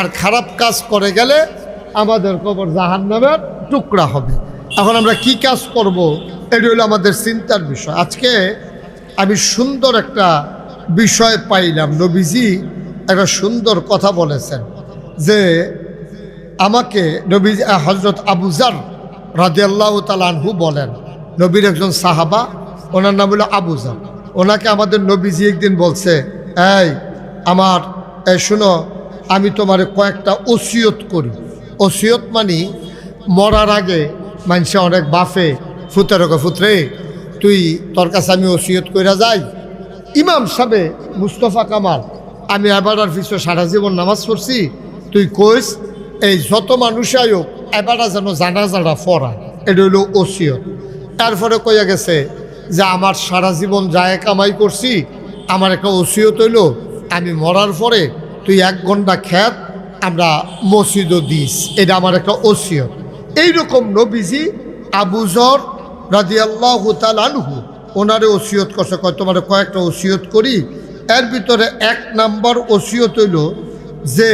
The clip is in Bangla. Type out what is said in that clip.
আর খারাপ কাজ করে গেলে আমাদের কবর জাহান্নামের টুকরা হবে। এখন আমরা কি কাজ করব, এটা হলো আমাদের চিন্তার বিষয়। আজকে আমি সুন্দর একটা বিষয় পাইলাম। নবীজি একটা সুন্দর কথা বলেছেন যে আমাকে নবীজি হযরত আবু যর রাদিয়াল্লাহু তাআলা আনহু বলেন, নবীর একজন সাহাবা, ওনার নাম হলো আবু যর। ওনাকে আমাদের নবীজি একদিন বলছে, শোনো, আমি তোমার কয়েকটা ওসিয়ত করি। ওসিয়ত মানে মরার আগে মানুষে অনেক বাফে ফুতরে তুই তোর কাছে আমি ওসিয়ত কইরা যাই, ইমাম সাহেব মুস্তফা কামাল, আমি এবারার পিছনে সারা জীবন নামাজ পড়ছি, তুই কইস এই যত মানুষ আয়োগ এবারা যেন জানাজাটা পড়া। এটা হইল ওসিয়ত। তারপরে কইয়া গেছে যে আমার সারা জীবন যায় কামাই করছি, আমার একটা ওসিয়ত হইল আমি মরার পরে তুই 1 ঘন্টা খ্যাত আমরা মসজিদও দিস, এটা আমার একটা ওসিয়ত। এইরকম নবীজি আবু যর রাদিয়াল্লাহু তাআলা আনহু ওনারে ওসিয়ত করছে, তোমার কয়েকটা ওসিয়ত করি। এর ভিতরে 1 নম্বর ওসিয়ত হইল যে